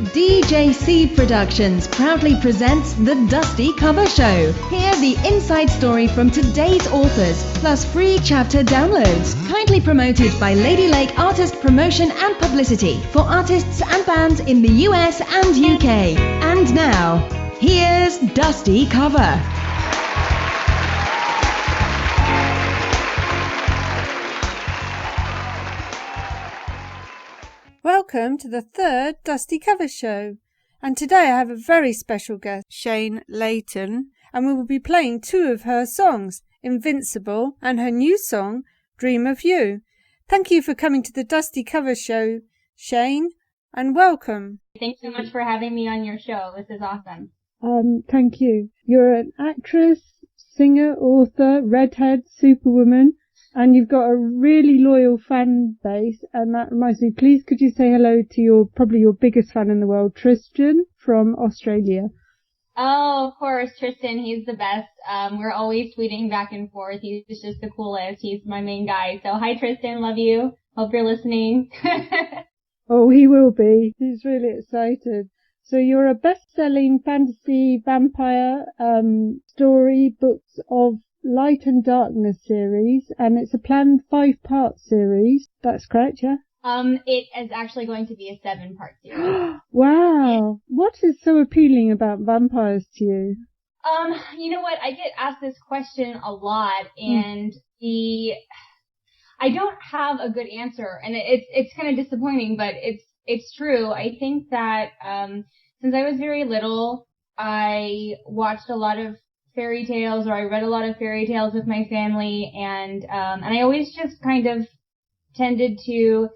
DJC Productions proudly presents The Dusty Cover Show. Hear the inside story from today's authors, plus free chapter downloads. Kindly promoted by Lady Lake Artist Promotion and Publicity for artists and bands in the US and UK. And now, here's Dusty Cover. Welcome to the third Dusty Cover Show, and today I have a very special guest, Shayne Leighton, and we will be playing two of her songs, Invincible and her new song, Dream of You. Thank you for coming to the Dusty Cover Show, Shayne, and welcome. Thanks so much for having me on your show. This is awesome. Thank you. You're an actress, singer, author, redhead, superwoman, and you've got a really loyal fan base, and that reminds me, please could you say hello to probably your biggest fan in the world, Tristan from Australia. Oh, of course, Tristan, he's the best. We're always tweeting back and forth. He's just the coolest. He's my main guy. So hi Tristan, love you. Hope you're listening. Oh, he will be. He's really excited. So you're a best-selling fantasy vampire story books of Light and Darkness series, and it's a planned 5-part series. That's correct, yeah? It is actually going to be a 7-part series. Wow. What is so appealing about vampires to you? You know what? I get asked this question a lot, and I don't have a good answer, and it's kind of disappointing, but it's true. I think that since I was very little, I watched a lot of fairy tales, or I read a lot of fairy tales with my family, and I always just kind of tended to,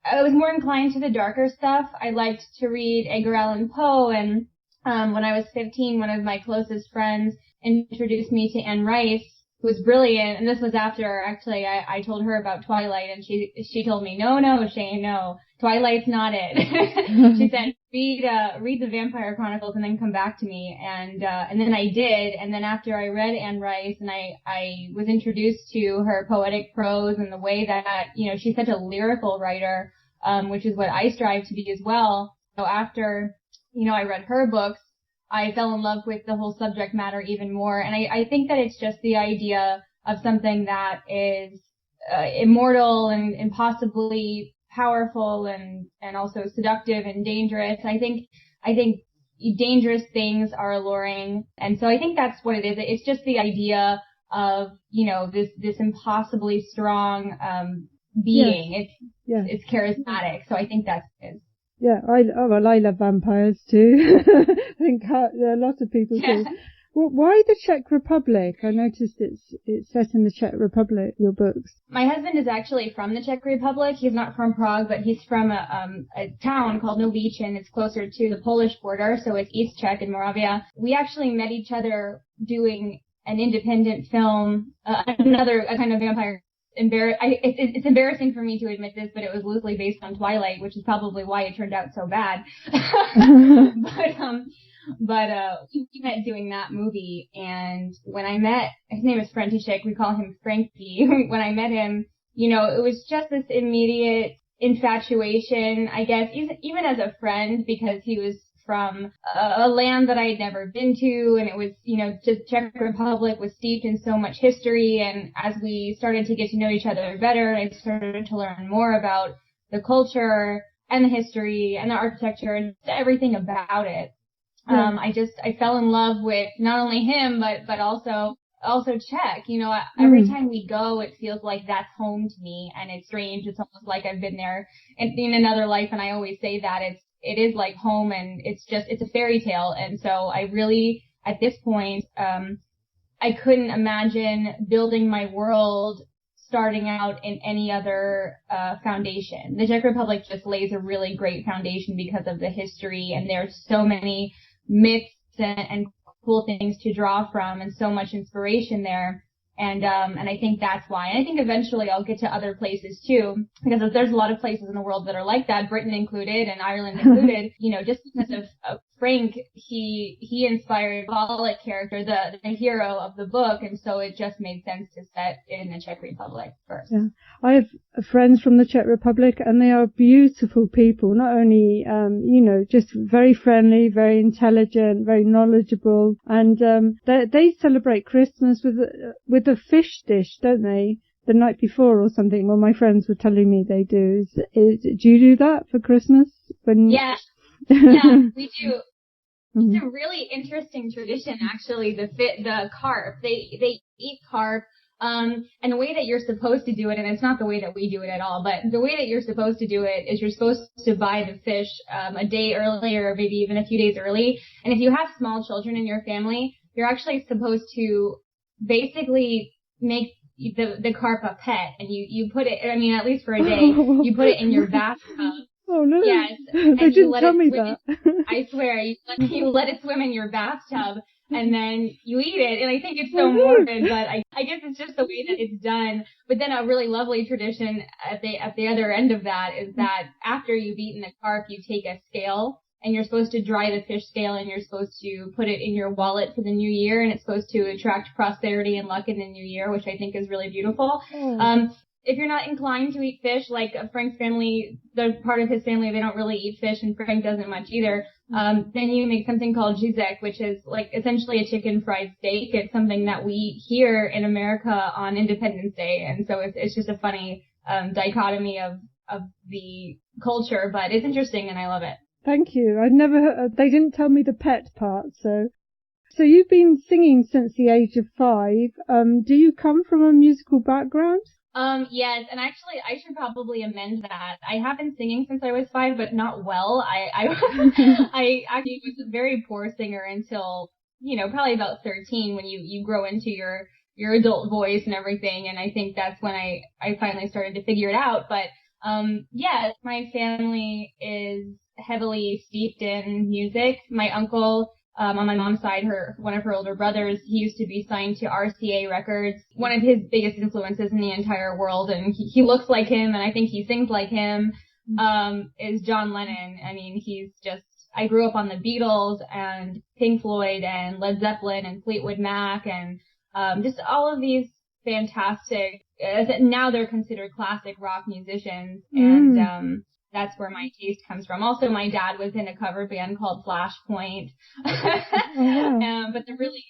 I was more inclined to the darker stuff. I liked to read Edgar Allan Poe, and when I was 15, one of my closest friends introduced me to Anne Rice, who was brilliant, and this was after, actually, I told her about Twilight, and she told me, no, Shayne, no, Twilight's not it. She said, read the Vampire Chronicles and then come back to me, and then I did, and then after I read Anne Rice, and I was introduced to her poetic prose and the way that, she's such a lyrical writer, which is what I strive to be as well. So after, I read her books, I fell in love with the whole subject matter even more. And I think that it's just the idea of something that is immortal and impossibly powerful and also seductive and dangerous. I think dangerous things are alluring. And so I think that's what it is. It's just the idea of, this impossibly strong being. Yes. It's charismatic. So I think that's it. Yeah, I love vampires too. I think a lot of people do. Well, why the Czech Republic? I noticed it's set in the Czech Republic, your books. My husband is actually from the Czech Republic. He's not from Prague, but he's from a town called Novicin. It's closer to the Polish border, so it's East Czech in Moravia. We actually met each other doing an independent film, a kind of vampire. It's embarrassing for me to admit this, but it was loosely based on Twilight, which is probably why it turned out so bad. But we met doing that movie, and when I met, his name is František, we call him Frankie. When I met him, it was just this immediate infatuation, I guess, even as a friend, because he was from a land that I had never been to, and it was, just Czech Republic was steeped in so much history, and as we started to get to know each other better, I started to learn more about the culture and the history and the architecture and everything about it. Yeah. I fell in love with not only him, but also Czech. Every time we go, it feels like that's home to me, and it's strange. It's almost like I've been there in another life, and I always say that it is like home, and it's a fairy tale. And so I really, at this point, I couldn't imagine building my world starting out in any other foundation. The Czech Republic just lays a really great foundation because of the history, and there's so many myths and cool things to draw from, and so much inspiration there. And I think that's why. And I think eventually I'll get to other places too, because there's a lot of places in the world that are like that, Britain included and Ireland included, just because of Frank, he inspired the Wallet character, the hero of the book, and so it just made sense to set in the Czech Republic first. Yeah. I have friends from the Czech Republic, and they are beautiful people. Not only, just very friendly, very intelligent, very knowledgeable, and they celebrate Christmas with a fish dish, don't they? The night before or something. Well, my friends were telling me they do. Do you do that for Christmas? Yeah, we do. It's a really interesting tradition, actually. The carp, they eat carp, and the way that you're supposed to do it, and it's not the way that we do it at all, but the way that you're supposed to do it is you're supposed to buy the fish a day early, or maybe even a few days early. And if you have small children in your family, you're actually supposed to basically make the carp a pet, and you put it, I mean, at least for a day, you put it in your bathtub. Oh no! Yes, they didn't tell me that. I swear, you let it swim in your bathtub, and then you eat it. And I think it's so morbid, but I guess it's just the way that it's done. But then a really lovely tradition at the other end of that is that after you've eaten the carp, you take a scale, and you're supposed to dry the fish scale, and you're supposed to put it in your wallet for the new year, and it's supposed to attract prosperity and luck in the new year, which I think is really beautiful. If you're not inclined to eat fish, like Frank's family, the part of his family, they don't really eat fish, and Frank doesn't much either, then you make something called zizek, which is like essentially a chicken fried steak. It's something that we here in America on Independence Day, and so it's just a funny dichotomy of the culture, but it's interesting and I love it. Thank you. I'd never they didn't tell me the pet part, so you've been singing since the age of 5. Do you come from a musical background? Yes, and actually, I should probably amend that. I have been singing since I was 5, but not well. I actually was a very poor singer until, probably about 13, when you grow into your adult voice and everything, and I think that's when I finally started to figure it out. But, yes, my family is heavily steeped in music. My uncle, on my mom's side, one of her older brothers, he used to be signed to RCA Records, one of his biggest influences in the entire world, and he looks like him, and I think he sings like him, is John Lennon. I mean, I grew up on the Beatles and Pink Floyd and Led Zeppelin and Fleetwood Mac and just all of these fantastic, now they're considered classic rock musicians, and that's where my taste comes from. Also, my dad was in a cover band called Flashpoint. But the really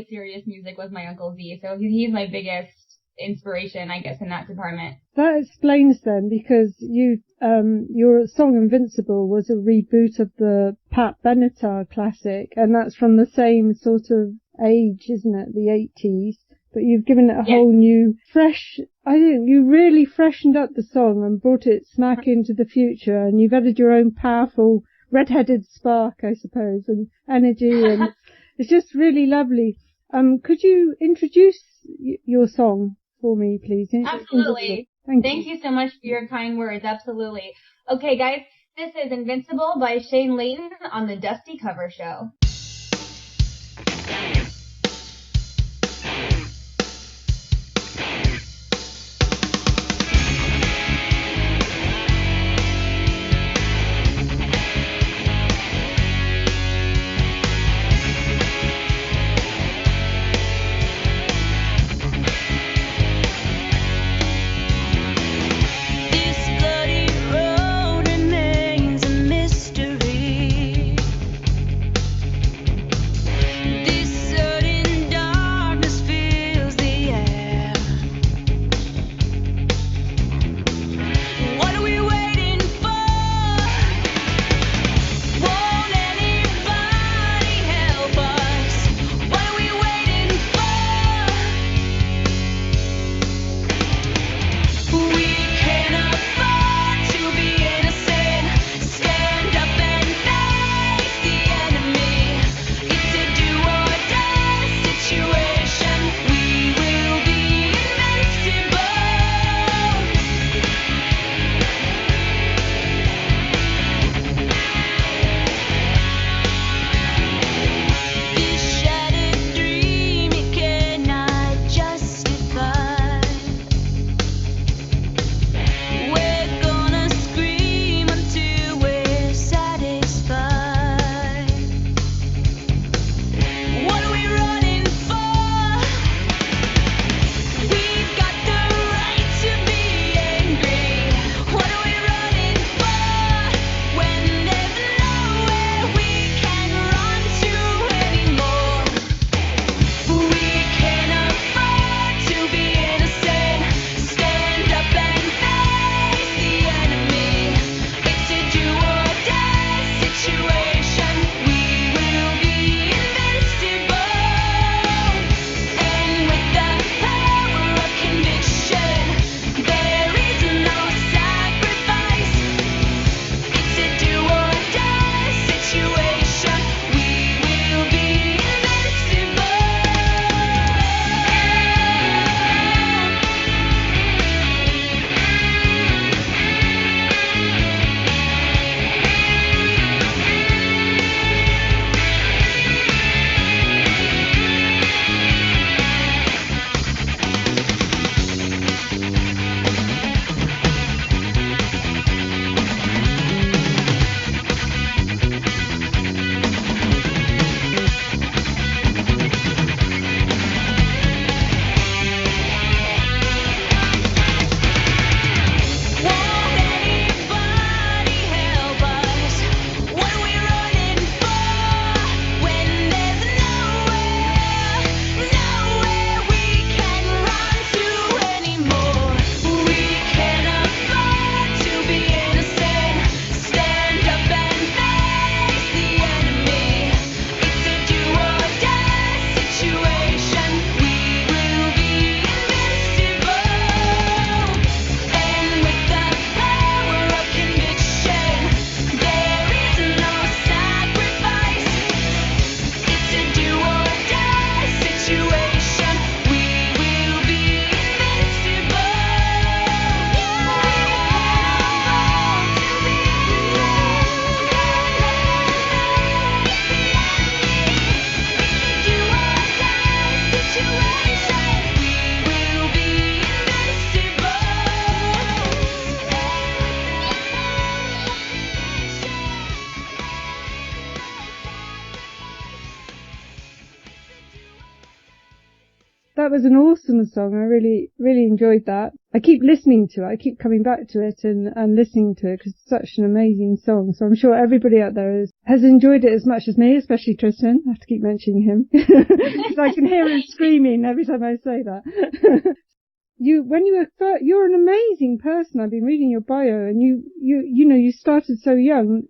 serious music was my Uncle Z. So he's my biggest inspiration, I guess, in that department. That explains then, because your song Invincible was a reboot of the Pat Benatar classic, and that's from the same sort of age, isn't it? The 80s. But you've given it a whole new, fresh, you really freshened up the song and brought it smack into the future, and you've added your own powerful red-headed spark, I suppose, and energy, and it's just really lovely. Could you introduce your song for me, please? Absolutely. Thank you so much for your kind words. Absolutely. Okay, guys, this is Invincible by Shayne Leighton on the Dusty Cover Show. that was an awesome song. I really, really enjoyed that. I keep listening to it. I keep coming back to it and listening to it because it's such an amazing song. So I'm sure everybody out there has enjoyed it as much as me, especially Tristan. I have to keep mentioning him because I can hear him screaming every time I say that. You're an amazing person. I've been reading your bio, and you started so young.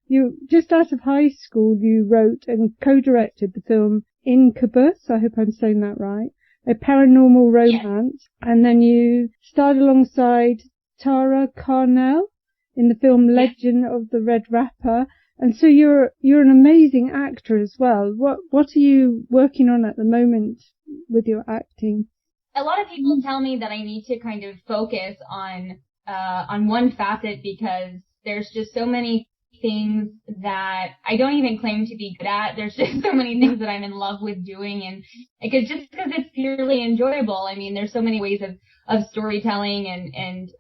You just out of high school, you wrote and co-directed the film Incubus. I hope I'm saying that right. A paranormal romance, and then you starred alongside Tara Carnell in the film Legend of the Red Rapper. And so you're an amazing actor as well. What are you working on at the moment with your acting? A lot of people tell me that I need to kind of focus on one facet because there's just so many things that I don't even claim to be good at. There's just so many things that I'm in love with doing, and because it's purely enjoyable. I mean, there's so many ways of storytelling and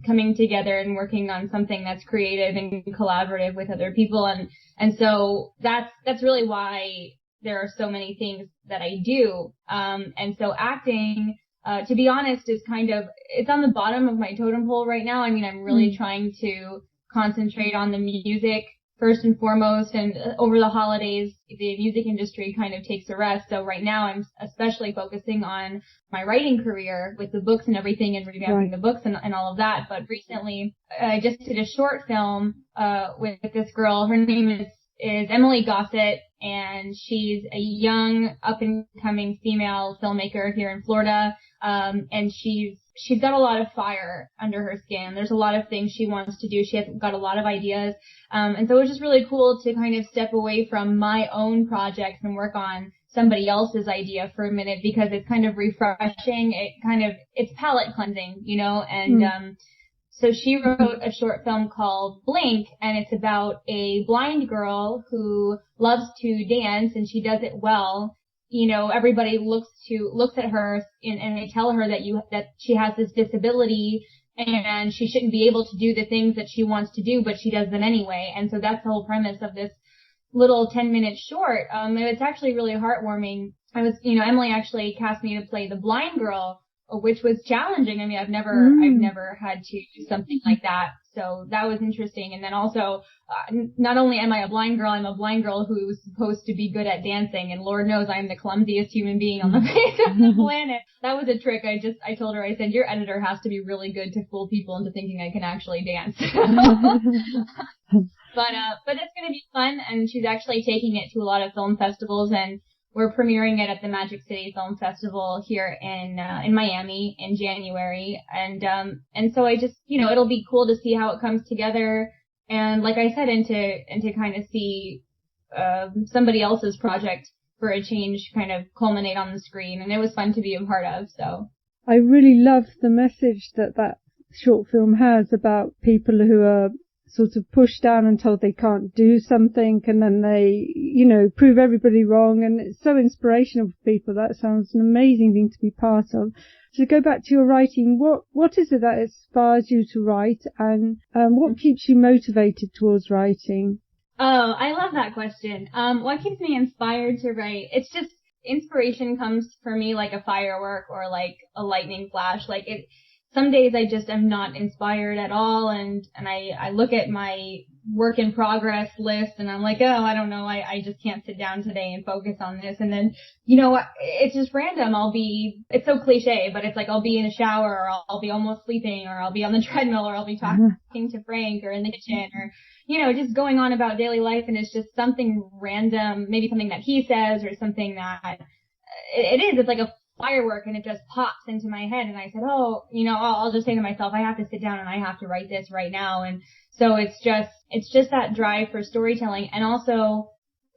coming together and working on something that's creative and collaborative with other people, and so that's really why there are so many things that I do. And so acting, to be honest, is it's on the bottom of my totem pole right now. I mean, I'm really trying to concentrate on the music first and foremost, and over the holidays, the music industry kind of takes a rest. So right now I'm especially focusing on my writing career with the books and everything and revamping the books and all of that. But recently, I just did a short film, with this girl. Her name is Emily Gossett, and she's a young up-and-coming female filmmaker here in Florida. And she's got a lot of fire under her skin. There's a lot of things she wants to do. She has got a lot of ideas. And so it was just really cool to kind of step away from my own projects and work on somebody else's idea for a minute, because it's kind of refreshing. It's palate cleansing, and, so she wrote a short film called Blink, and it's about a blind girl who loves to dance, and she does it well. Everybody looks at her and they tell her that she has this disability and she shouldn't be able to do the things that she wants to do, but she does them anyway. And so that's the whole premise of this little 10-minute short. And it's actually really heartwarming. Emily actually cast me to play the blind girl, which was challenging. I mean, I've never had to do something like that. So that was interesting. And then also, not only am I a blind girl, I'm a blind girl who's supposed to be good at dancing. And Lord knows I'm the clumsiest human being on the face of the planet. That was a trick. I told her, I said, your editor has to be really good to fool people into thinking I can actually dance. But it's going to be fun. And she's actually taking it to a lot of film festivals, and we're premiering it at the Magic City Film Festival here in Miami in January. And so I just, it'll be cool to see how it comes together. And like I said, and to kind of see, somebody else's project for a change kind of culminate on the screen. And it was fun to be a part of, so. I really love the message that short film has about people who are sort of pushed down and told they can't do something, and then they, prove everybody wrong, and it's so inspirational for people. That sounds an amazing thing to be part of. So go back to your writing, what is it that inspires you to write, and what keeps you motivated towards writing? Oh, I love that question. What keeps me inspired to write? It's just, inspiration comes for me like a firework or like a lightning flash. Some days I just am not inspired at all, and I look at my work in progress list and I'm like, oh, I don't know, I just can't sit down today and focus on this. And then, it's just random. It's so cliche, but it's like I'll be in a shower, or I'll be almost sleeping, or I'll be on the treadmill, or I'll be talking to Frank, or in the kitchen, or, just going on about daily life, and it's just something random, maybe something that he says, or something that it's like a firework, and it just pops into my head, and I said, I'll just say to myself, I have to sit down and I have to write this right now. And so it's just that drive for storytelling. And also,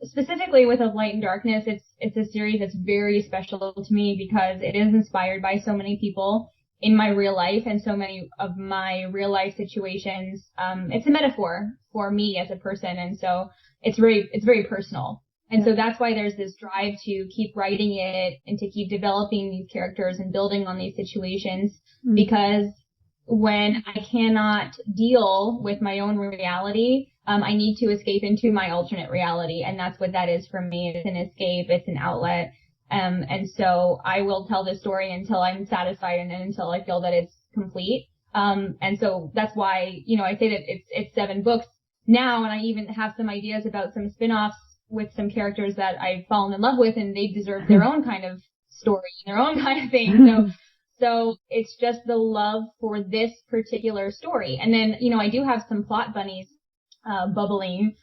specifically with Of Light and Darkness, it's a series that's very special to me because it is inspired by so many people in my real life, and so many of my real life situations. It's a metaphor for me as a person, and so it's very personal. And so that's why there's this drive to keep writing it and to keep developing these characters and building on these situations, because when I cannot deal with my own reality, I need to escape into my alternate reality. And that's what that is for me. It's an escape. It's an outlet. And so I will tell this story until I'm satisfied and until I feel that it's complete. And so that's why, I say that it's 7 books now, and I even have some ideas about some spin-offs with some characters that I've fallen in love with, and they deserve their own kind of story, their own kind of thing. So it's just the love for this particular story. And then, I do have some plot bunnies, bubbling,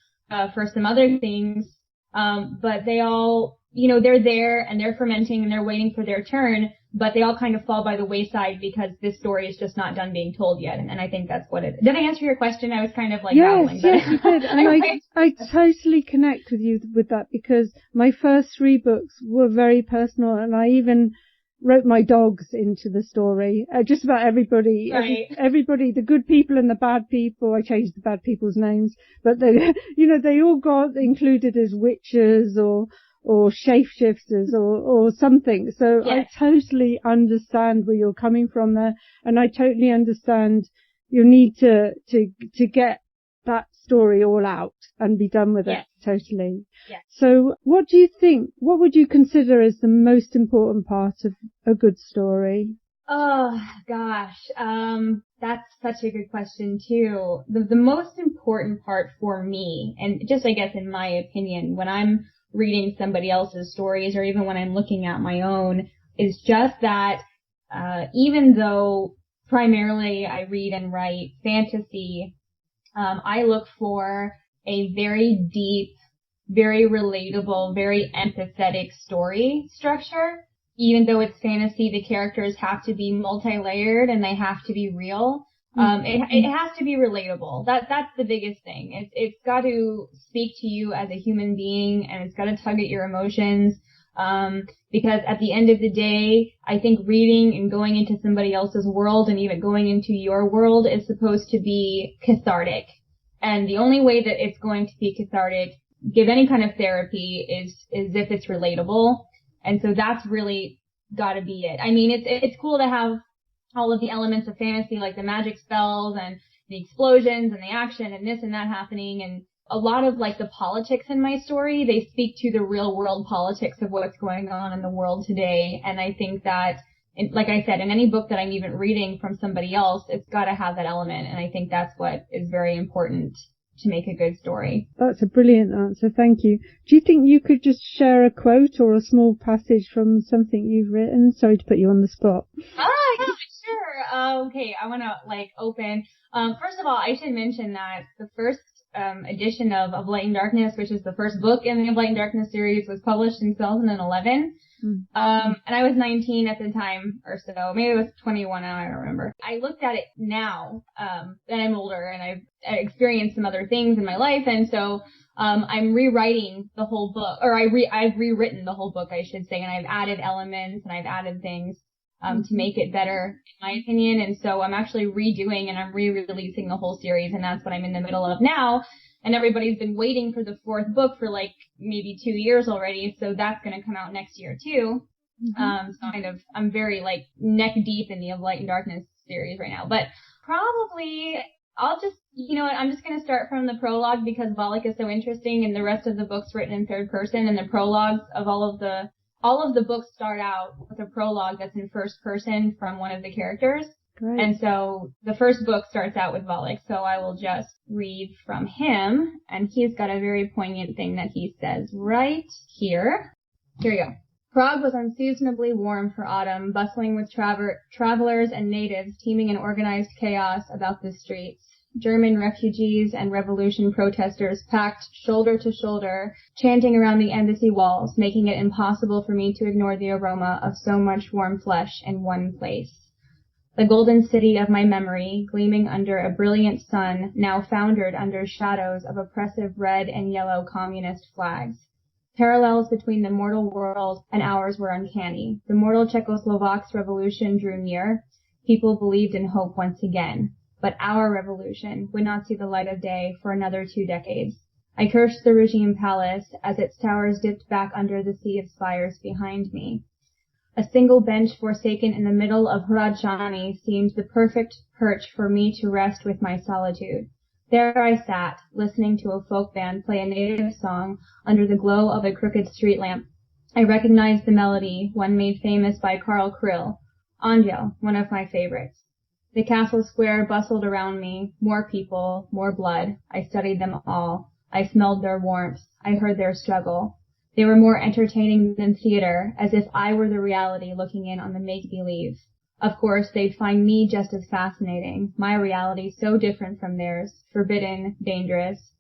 for some other things. But they all, they're there and they're fermenting and they're waiting for their turn, but they all kind of fall by the wayside because this story is just not done being told yet. And I think that's what it is. Did I answer your question? I was kind of like babbling. Yes, you did. And I totally connect with you with that, because my first 3 books were very personal, and I even wrote my dogs into the story. Just about everybody, right. Everybody, the good people and the bad people. I changed the bad people's names, but they, they all got included as witches or shapeshifters or something. So yes. I totally understand where you're coming from there, and I totally understand your need to get that story all out and be done with yes. it. Totally. Yes. So what do you think, what would you consider as the most important part of a good story? Oh gosh, that's such a good question too. The most important part for me, and just I guess in my opinion, when I'm reading somebody else's stories or even when I'm looking at my own, is just that even though primarily I read and write fantasy, I look for a very deep, very relatable, very empathetic story structure. Even though it's fantasy, the characters have to be multi-layered and they have to be real. It has to be relatable. That's the biggest thing. It's got to speak to you as a human being, and it's got to tug at your emotions. Because at the end of the day, I think reading and going into somebody else's world and even going into your world is supposed to be cathartic. And the only way that it's going to be cathartic, give any kind of therapy, is if it's relatable. And so that's really gotta be it. I mean, it's cool to have all of the elements of fantasy, like the magic spells and the explosions and the action and this and that happening, and a lot of like the politics in my story, they speak to the real world politics of what's going on in the world today. And I think that, like I said, in any book that I'm even reading from somebody else, it's got to have that element. And I think that's what is very important to make a good story. That's a brilliant answer. Thank you. Do you think you could just share a quote or a small passage from something you've written? Sorry to put you on the spot. Oh, yeah, sure. Okay, I want to open. First of all, I should mention that the first edition of Light and Darkness, which is the first book in the Light and Darkness series, was published in 2011. And I was 19 at the time or so. Maybe it was 21, I don't remember. I looked at it now, that I'm older and I've experienced some other things in my life, and so I'm rewriting the whole book, or I've rewritten the whole book, I should say, and I've added elements and I've added things to make it better, in my opinion. And so I'm actually redoing and I'm re-releasing the whole series, and that's what I'm in the middle of now. And everybody's been waiting for the 4th book for maybe 2 years already, so that's going to come out next year too. So I'm very neck deep in the Light and Darkness series right now. But probably I'll just, I'm just going to start from the prologue because Valak is so interesting, and the rest of the book's written in 3rd person, and the prologues of all of the books start out with a prologue that's in 1st person from one of the characters. Great. And so the first book starts out with Valak, so I will just read from him, and he's got a very poignant thing that he says right here. Here you go. Prague was unseasonably warm for autumn, bustling with travelers and natives teeming in organized chaos about the streets. German refugees and revolution protesters packed shoulder to shoulder, chanting around the embassy walls, making it impossible for me to ignore the aroma of so much warm flesh in one place. The golden city of my memory, gleaming under a brilliant sun, now foundered under shadows of oppressive red and yellow communist flags. Parallels between the mortal world and ours were uncanny. The mortal Czechoslovak's revolution drew near. People believed in hope once again. But our revolution would not see the light of day for another 2 decades. I cursed the regime palace as its towers dipped back under the sea of spires behind me. A single bench forsaken in the middle of Hradčany seemed the perfect perch for me to rest with my solitude. There I sat, listening to a folk band play a native song under the glow of a crooked street lamp, I recognized the melody, one made famous by Carl Krill, Angel, one of my favorites. The castle square bustled around me, more people, more blood. I studied them all. I smelled their warmth. I heard their struggle. They were more entertaining than theater, as if I were the reality looking in on the make-believe. Of course, they'd find me just as fascinating, my reality so different from theirs, forbidden, dangerous.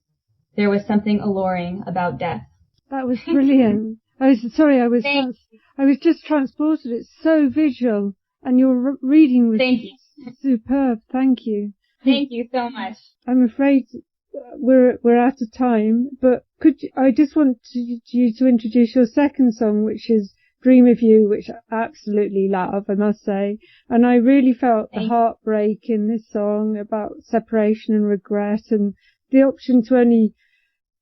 There was something alluring about death. That was brilliant. I was just transported. It's so visual, and your reading was Thank you. superb. Thank you. Thank you so much. I'm afraid we're out of time, but I just want you to introduce your second song, which is Dream of You, which I absolutely love, I must say. And I really felt the heartbreak in this song about separation and regret and the option to only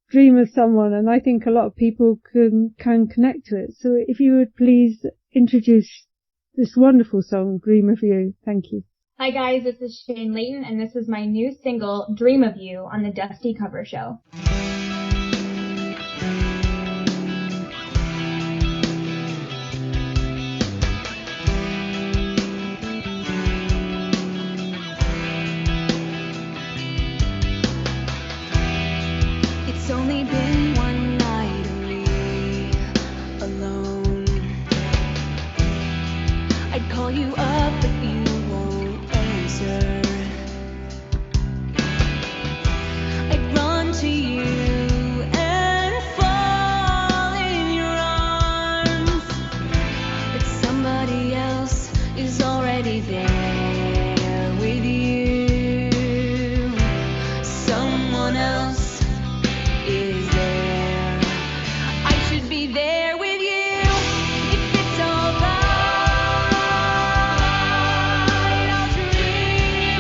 dream of someone. And I think a lot of people can connect to it. So if you would please introduce this wonderful song, Dream of You. Thank you. Hi guys, this is Shayne Leighton, and this is my new single, Dream of You, on the Dusty Cover Show. It's only been one night of me alone. I'd call you up but you won't answer. I'd run to you and fall in your arms, but somebody else is already there with you. Someone else is there. I should be there with you. If it's alright, I'll dream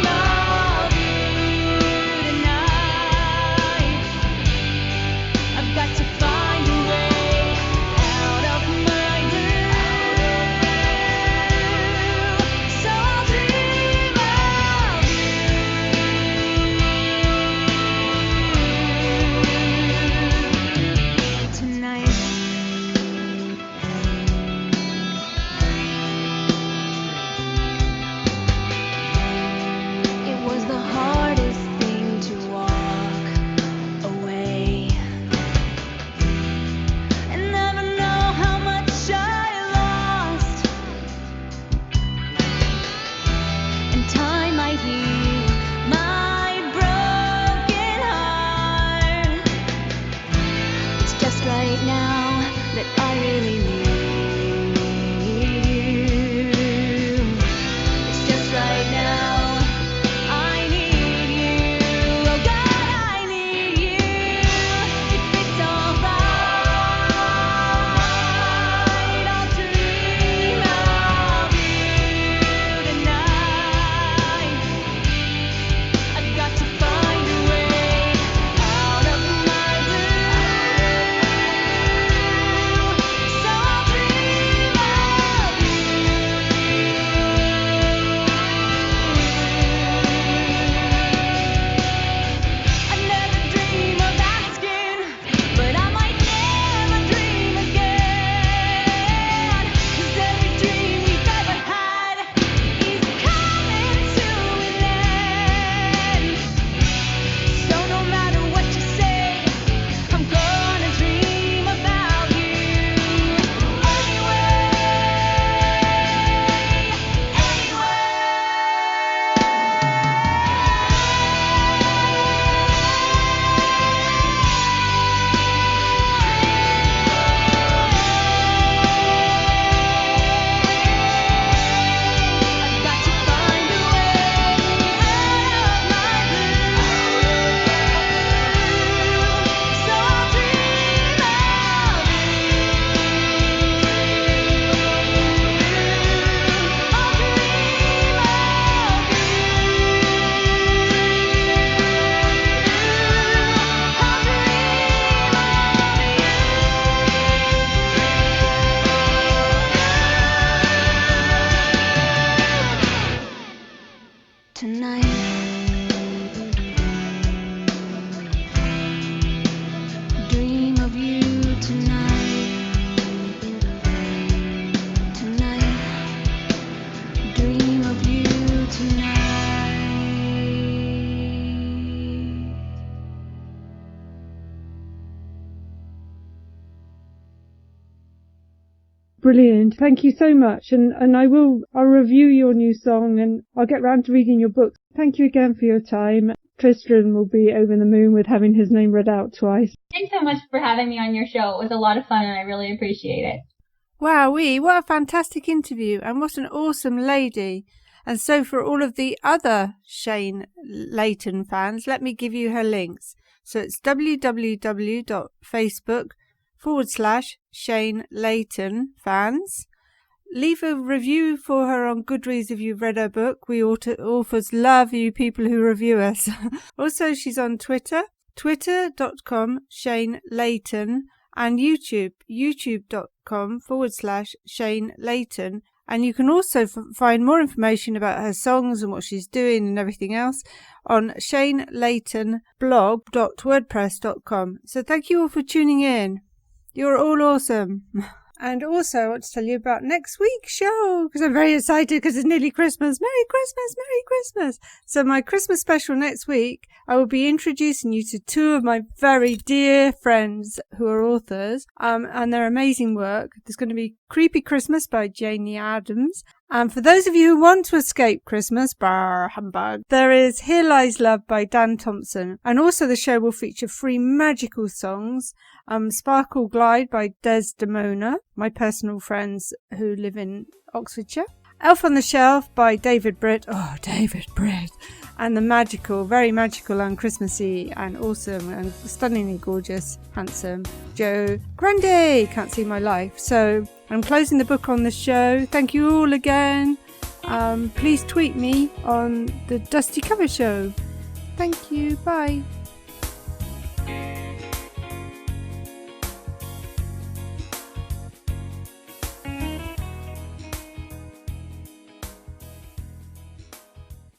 brilliant. Thank you so much. And I'll review your new song and I'll get round to reading your book. Thank you again for your time. Tristan will be over the moon with having his name read out twice. Thanks so much for having me on your show. It was a lot of fun and I really appreciate it. Wowee, what a fantastic interview and what an awesome lady. And so for all of the other Shayne Leighton fans, let me give you her links. So it's www.facebook.com/Shayne Leighton fans. Leave a review for her on Goodreads if you've read her book. We authors love you people who review us. Also, she's on Twitter, twitter.com/Shayne Leighton, and YouTube, youtube.com/Shayne Leighton. And you can also find more information about her songs and what she's doing and everything else on ShayneLeightonBlog.wordpress.com. So thank you all for tuning in. You're all awesome. And also I want to tell you about next week's show because I'm very excited because it's nearly Christmas. Merry Christmas, Merry Christmas. So my Christmas special next week, I will be introducing you to two of my very dear friends who are authors and their amazing work. There's going to be Creepy Christmas by Janie Adams. And for those of you who want to escape Christmas, bar humbug, there is Here Lies Love by Dan Thompson. And also the show will feature 3 magical songs. Sparkle Glide by Desdemona, my personal friends who live in Oxfordshire. Elf on the Shelf by David Britt. Oh, David Britt. And the magical, very magical and Christmassy and awesome and stunningly gorgeous, handsome Joe Grundy. Can't See My Life. So I'm closing the book on the show. Thank you all again. Please tweet me on the Dusty Cover Show. Thank you. Bye.